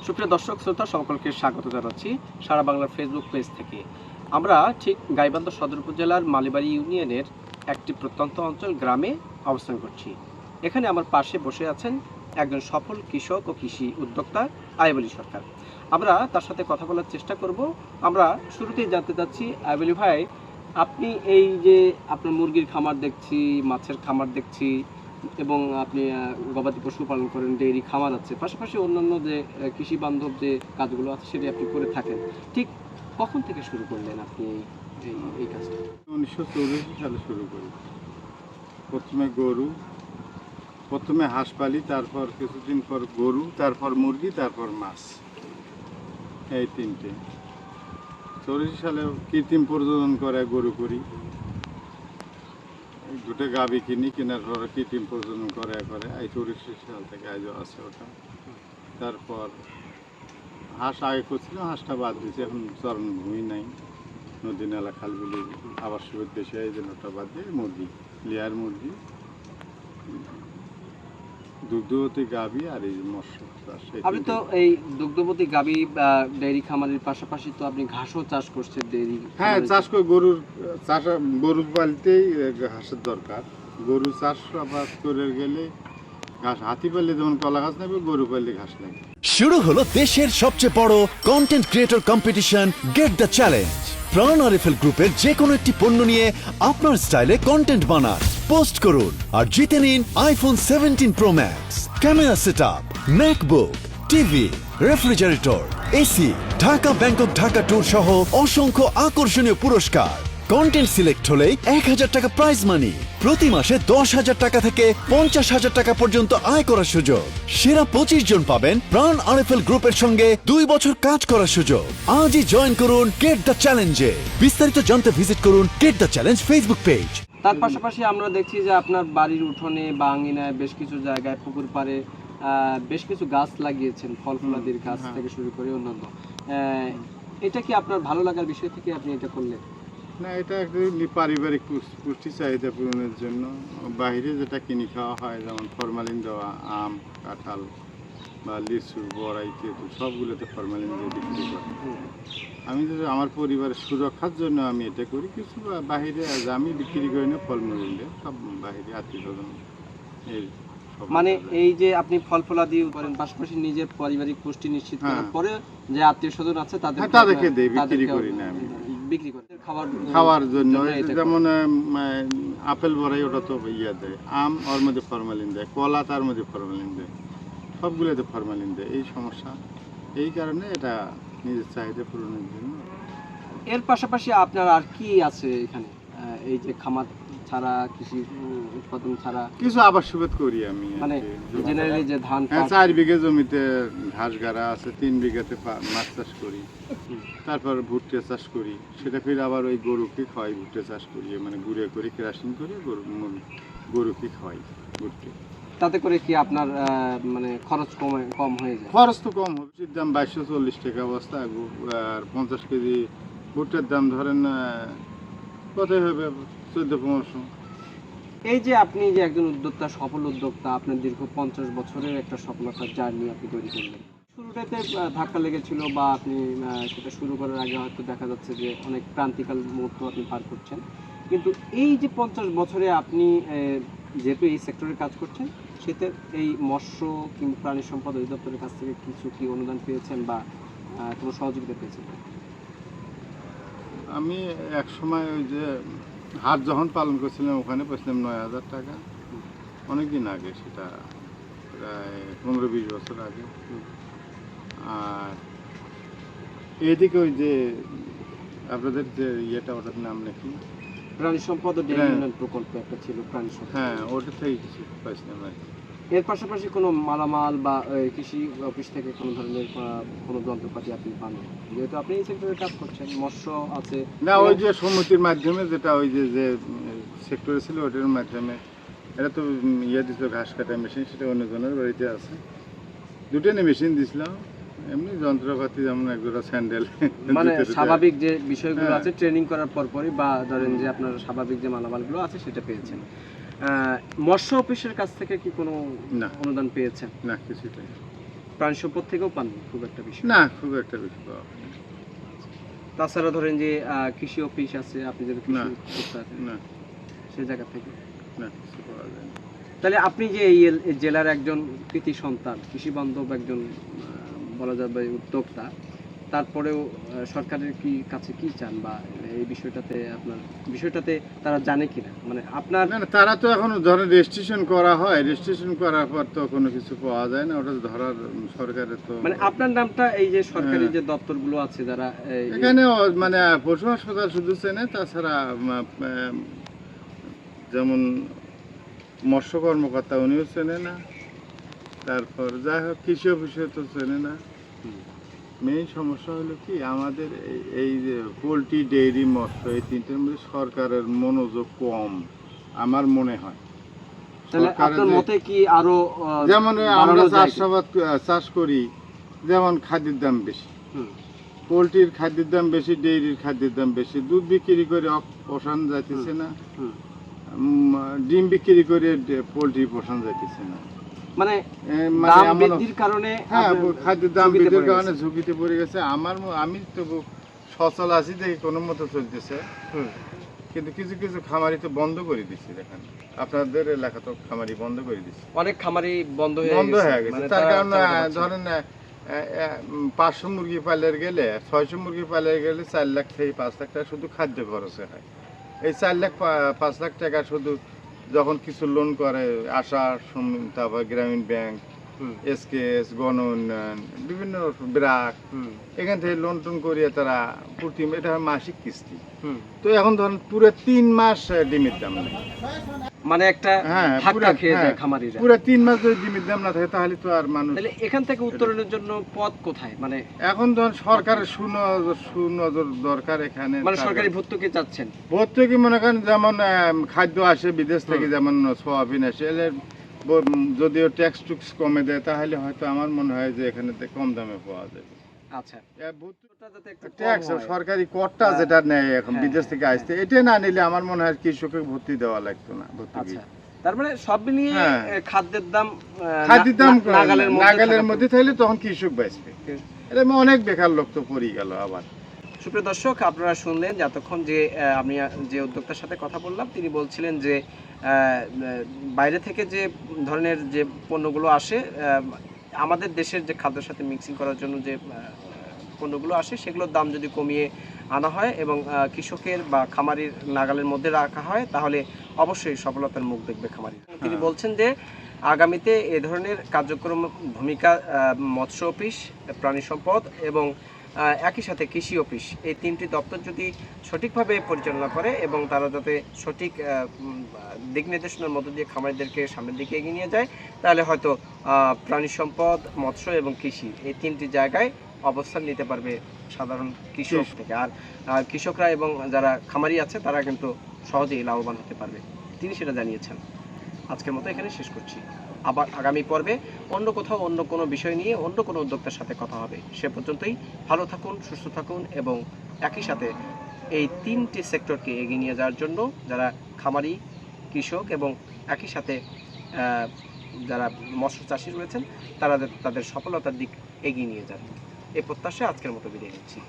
সুপ্রিয় দর্শক শ্রোতা সকলকে স্বাগত জানাচ্ছি সারা বাংলার ফেসবুক পেজ থেকে। আমরা ঠিক গাইবান্ধা সদর উপজেলার মালিবাড়ি ইউনিয়নের একটি প্রত্যন্ত অঞ্চল গ্রামে অবস্থান করছি। এখানে আমার পাশে বসে আছেন একজন সফল কৃষক ও কৃষি উদ্যোক্তা আইয়ুব আলী সরকার। আমরা তার সাথে কথা বলার চেষ্টা করব। আমরা শুরুতেই জানতে চাচ্ছি, আইয়ুব আলী ভাই, আপনি এই যে আপনার মুরগির খামার দেখছি, মাছের খামার দেখছি এবং আপনি গবাদি পশু পালন করেন, ডেইরি খামার আছে, পাশাপাশি অন্যান্য যে কৃষি বান্ধব যে কাজগুলো আছে সেটি আপনি করে থাকেন। ঠিক কখন থেকে শুরু করলেন আপনি এই কাজটা? 1984 সালে শুরু করি। প্রথমে হাঁস পালি, তারপর কিছুদিন পর গরু, তারপর মুরগি, তারপর মাছ, এই তিনটে। 84 সালে কৃত্রিম প্রজনন করে গরু করি, দুটো গাভী কিনি, কেনার পর কৃত্রিম প্রজনন করে 84 সাল থেকে আজও আছে ওটা। তারপর হাঁস আগে করছিলাম, হাঁসটা বাদ দিয়েছি, এখন চরণভূমি নাই, নদী নালা খালগুলি আবার সুবিধা বেশি, এই জন্য ওটা বাদ দিয়ে মুরগি, লেয়ার মুরগি, দুগ্ধবতী গাভী আর এই মৎস্য চাষ। আপনি তো এই দুগ্ধবতী গাভী ডেইরি খামারের পাশাপাশি তো আপনি ঘাসও চাষ করছেন ডেইরি? হ্যাঁ, চাষ করে গরু পালতেই ঘাসের দরকার। গরু চাষ আবাদ করে গেলে ঘাস, হাতি পাললে যেমন কলা ঘাস নেবে, গরু পাললে ঘাস নেবে। শুরু হলো দেশের সবচেয়ে বড় content creator competition get the challenge. প্রাণ আরএফএল গ্রুপের যে কোনো একটি পণ্য নিয়ে আপনার স্টাইলে কন্টেন্ট বানান, পোস্ট করুন আর জিতে নিন iPhone 17 pro max, camera setup, MacBook, TV, refrigerator, AC, Dhaka Bangkok Dhaka tour সহ অসংখ্য আকর্ষণীয় পুরস্কার। কন্টেন্ট সিলেক্ট হলেই 1000 টাকা প্রাইজ মানি, প্রতি মাসে 10,000 টাকা থেকে 50,000 টাকা পর্যন্ত আয় করার সুযোগ। সেরা 25 জন পাবেন প্রাণ আরএফএল গ্রুপের সঙ্গে 2 বছর কাজ করার সুযোগ। আজই জয়েন করুন গেট দ্য চ্যালেঞ্জে। বিস্তারিত জানতে ভিজিট করুন get the challenge Facebook page. তার পাশাপাশি আমরা দেখছি যে আপনার বাড়ির উঠোনে বা আঙিনায় বেশ কিছু জায়গায়, পুকুর পাড়ে বেশ কিছু গাছ লাগিয়েছেন, ফল ফলাদির গাছ থেকে শুরু করে অন্যান্য। এটা কি আপনার ভালো লাগার বিষয় থেকে আপনি এটা করলেন? না, এটা একটু পারিবারিক পুষ্টি চাহিদা পূরণের জন্য। বাইরে যেটা কিনে খাওয়া হয়, যেমন ফরমালিন দেওয়া আম, কাঁঠাল বা লিচু, বড়া ইত্যাদি, সবগুলোতে ফরমালিন দিয়ে বিক্রি করে। আমি যদি আমার পরিবারের সুরক্ষার জন্য আমি এটা করি। কিছু বাহিরে আমি বিক্রি করি না, ফলমূল সব বাহিরে আত্মীয়স্বজন। মানে এই যে আপনি ফল ফলাদি করেন, পাশাপাশি নিজের পারিবারিক পুষ্টি নিশ্চিত করার পরে যে আত্মীয় স্বজন আছে তাদেরকে দেই, বিক্রি করি না আমি। বিক্রি করে খাওয়ার জন্য, যেমন আপেল বড়াই, ওটা তো ইয়ে দেয়, আম ওর মধ্যে ফরমালিন দেয়, কলা তার মধ্যে ফরমালিন দেয়, সবগুলোতে ফরমালিন দেয়। এই সমস্যা, এই কারণে এটা নিজের চাহিদা পূরণের জন্য। এর পাশাপাশি আপনার আর কি আছে এখানে? এই যে খামার ছাড়া, কৃষি উৎপাদন ছাড়া কিছু আবাদ সুবাদ করি আমি, মানে জেনারেলি যে ধান, 4 বিঘা জমিতে ঘাস গাড়া আছে, 3 বিঘাতে মাছ চাষ করি, তারপর ভুট্টা চাষ করি, সেটা ফির আবার ওই গরুকে খাওয়াই। ভুট্টা চাষ করি, মানে গুঁড়ে করি, ক্রাশিং করে গরুকে খাওয়াই ভুট্টা। তাতে করে কি আপনার মানে খরচ কম হয়ে যায়? খরচ তো কম হবে। দাম 2240 টাকা বস্তা, আর 50 কেজি ভুট্টার দাম ধরেন কত হবে, 14-1500। এই যে আপনি যে একজন উদ্যোক্তা, সফল উদ্যোক্তা, আপনার দীর্ঘ 50 বছরের একটা সফলতার জার্নি আপনি তৈরি করলেন। শুরুটাতে ধাক্কা লেগেছিল বা আপনি সেটা শুরু করার আগে হয়তো দেখা যাচ্ছে যে অনেক ক্রান্তিকাল মুহূর্ত আপনি পার করছেন, কিন্তু এই যে 50 বছরে আপনি যেহেতু এই সেক্টরে কাজ করছেন, সেতে এই মৎস্য কিংবা প্রাণী সম্পদ অধিদপ্তরের কাছ থেকে কিছু কি অনুদান পেয়েছেন বা কোনো সহযোগিতা পেয়েছেন? আমি এক সময় ওই যে হাট যখন পালন করছিলাম, ওখানে পেয়েছিলাম 9,000 টাকা, অনেকদিন আগে, সেটা প্রায় 15-20 বছর আগে। আর এদিকে ওই যে আপনাদের যে ইয়েটা, ওটার নাম নাকি প্রাণী সম্পদ ও ডেইরি উন্নয়ন প্রকল্প একটা ছিল, প্রাণী সম্পদ, হ্যাঁ, ওটা থেকে কিছু পাইছিলাম আর কি। এর পাশাপাশি কোনো মালামাল বা কৃষি অফিস থেকে কোনো ধরনের কোনো যন্ত্রপাতি আপনি পান? যেহেতু আপনি এই সেক্টরে কাজ করছেন, মৎস্য আছে না, ওই যে সমিতির মাধ্যমে, যেটা ওই যে সেক্টরে ছিল, ওটার মাধ্যমে। এটা তো ইয়ে দিছিল, ঘাস কাটা মেশিন, সেটা অন্যজনের বাড়িতে আছে, দুটো মেশিন দিছিলাম। এমনি যন্ত্রপাতি যেমন একজোড়া স্যান্ডেল, মানে স্বাভাবিক যে বিষয়গুলো আছে ট্রেনিং করার পরপরই, বা ধরেন যে আপনার স্বাভাবিক যে মালামালগুলো আছে সেটা পেয়েছেন। মৎস্য অফিসের কাছ থেকে কি কোনো অনুদান পেয়েছেন? না, কিছুটাই। প্রাণী সম্পদ থেকেও পান খুব একটা বেশি? না, খুব একটা বেশি পাওয়া হয় না। তাছাড়া ধরেন যে কৃষি অফিস আছে, আপনি যদি না। কৃষি করতে আছেন না, সে জায়গা থেকে, না, কিছু পাওয়া যায় না। তাহলে আপনি যে এই জেলার একজন কৃতি সন্তান, কৃষি বান্ধব একজন বলা যাবে উদ্যোক্তা, তারপরেও সরকারের কাছে কি চান, বা এই বিষয়টাতে তারা জানে কিনা, মানে আপনার না, না, তারা তো এখন ধরেন রেজিস্ট্রেশন করা হয়, রেজিস্ট্রেশন করার পর তো কোনো কিছু পাওয়া যায় না, ওটা ধরার সরকারের তো মানে আপনার নামটা এই যে সরকারি যে দপ্তরগুলো আছে যারা এখানে মানে পশু হাসপাতাল শুধু চেনে, তাছাড়া যেমন মৎস্য কর্মকর্তা উনিও চেনে না, তারপর যাই হোক কৃষি অফিসে তো চেনে না। মেইন সমস্যা হলো কি আমাদের এই যে পোলট্রি, ডেইরি, মৎস্য এই তিনটের মধ্যে সরকারের মনোযোগ কম আমার মনে হয়। তাহলে সরকারের আপনার যে- মতে কি আরো যেমন আমরা বাড়ানো যায় কি? চাষ করি, যেমন খাদ্যের দাম বেশি, হুম, পোলট্রির খাদ্যের দাম বেশি, ডেইরির খাদ্যের দাম বেশি, দুধ বিক্রি করে পোষণ যাইতেছে না, হুম। ডিম বিক্রি করে পোলট্রি পোষণ যাইতেছে না। মানে মানে দাম এমন- বৃদ্ধির কারণে হ্যাঁ, আপনার খাদ্যের দাম ঝুঁকিতে বৃদ্ধির পড়ে কারণে গেছে। ঝুঁকিতে পড়ে গেছে। আমি তো সচল আছি দেখি কোনো মতো চলতেছে, হুম। কিন্তু কিছু কিছু খামারি তো বন্ধ করে দিচ্ছে। দেখেন আপনাদের এলাকা তো খামারি বন্ধ করে দিচ্ছে, অনেক খামারই বন্ধ বন্ধ হয়ে গেছে। মানে তার তারা কারণ চালাতে পারছে না। ধরেন 500 মুরগি পালের গেলে, 600 মুরগি পালের গেলে 4 লাখ থেকে 5 লাখ টাকা শুধু খাদ্য খরচে হয়। এই 4 লাখ 5 লাখ টাকা শুধু যখন কিছু লোন করে আশা, তারপর গ্রামীণ ব্যাংক, হুম, এসকেএস, গণ উন্নয়ন, বিভিন্ন ব্রাক, হুম, এখান থেকে লোন টোন করিয়ে তারা প্রতি এটা হয় মাসিক কিস্তি। হুম। তো এখন ধরেন পুরো 3 মাস ডিমের দাম নেই। মানে একটা হ্যাঁ, ধাক্কা খেয়ে হ্যাঁ, যায় খামারিরা। পুরো 3 মাস যদি ডিমের দাম না থাকে তাহলে তো আর মানুষ। তাহলে এখান থেকে উত্তরণের জন্য পথ কোথায়, মানে এখন ধরেন সরকারের সুনজর দরকার এখানে। মানে সরকারি ভর্তুকি চাচ্ছেন? ভর্তুকি মনে করেন যেমন খাদ্য আসে বিদেশ থেকে, যেমন সোয়াবিন আসে, এদের যদিও ট্যাক্স টুক্স কমে দেয় তাহলে হয়তো আমার মনে হয় যে এখানে কম দামে পাওয়া যাবে। আচ্ছা, ভর্তুকিটা যাতে একটু কম ট্যাক্স হয়। সরকারি করটা হ্যাঁ, যেটা নেয় এখন হ্যাঁ, বিদেশ থেকে হ্যাঁ। আসতে, এটা না নিলে আমার মনে হয় কৃষকের ভর্তি দেওয়া লাগতো না, ভর্তুকি। আচ্ছা, তার মানে সব মিলিয়ে হ্যাঁ। খাদ্যের দাম খাদ্যের দাম নাগালের মধ্যে থাকলে তখন কৃষক বাঁচবে। এটা অনেক বেকার লোক তো পড়ে গেল আবার। সুপ্রিয় দর্শক, আপনারা শুনলেন যে এতক্ষণ যে আমি যে উদ্যোক্তার সাথে কথা বললাম, তিনি বলছিলেন যে বাইরে থেকে যে ধরনের যে পণ্যগুলো আসে, আমাদের দেশের যে খাদ্যের সাথে মিক্সিং করার জন্য যে পণ্যগুলো আসে, সেগুলোর দাম যদি কমিয়ে আনা হয় এবং কৃষকের বা খামারির নাগালের মধ্যে রাখা হয়, তাহলে অবশ্যই সফলতার মুখ দেখবে খামারি। তিনি বলছেন যে আগামীতে এ ধরনের কার্যক্রম ভূমিকা মৎস্য অফিস, প্রাণী সম্পদ এবং একই সাথে কৃষি অফিস, এই তিনটি দপ্তর যদি সঠিকভাবে পরিচালনা করে এবং তারা যাতে সঠিক দিক নির্দেশনার মধ্য দিয়ে খামারিদেরকে সামনের দিকে এগিয়ে নিয়ে যায়, তাহলে হয়তো প্রাণী সম্পদ, মৎস্য এবং কৃষি এই তিনটি জায়গায় অবস্থান নিতে পারবে সাধারণ কৃষক থেকে। আর কৃষকরা এবং যারা খামারি আছে তারা কিন্তু সহজেই লাভবান হতে পারবে, তিনি সেটা জানিয়েছেন। আজকের মতো এখানে শেষ করছি। আবার আগামী পর্বে অন্য কোথাও অন্য কোনো বিষয় নিয়ে অন্য কোনো উদ্যোক্তার সাথে কথা হবে। সে পর্যন্তই ভালো থাকুন, সুস্থ থাকুন এবং একই সাথে এই তিনটি সেক্টরকে এগিয়ে নিয়ে যাওয়ার জন্য যারা খামারি, কৃষক এবং একই সাথে যারা মৎস্য চাষী রয়েছেন তারা তাদের সফলতার দিক এগিয়ে নিয়ে যান, এই প্রত্যাশায় আজকের মতো বিদায় নিচ্ছি।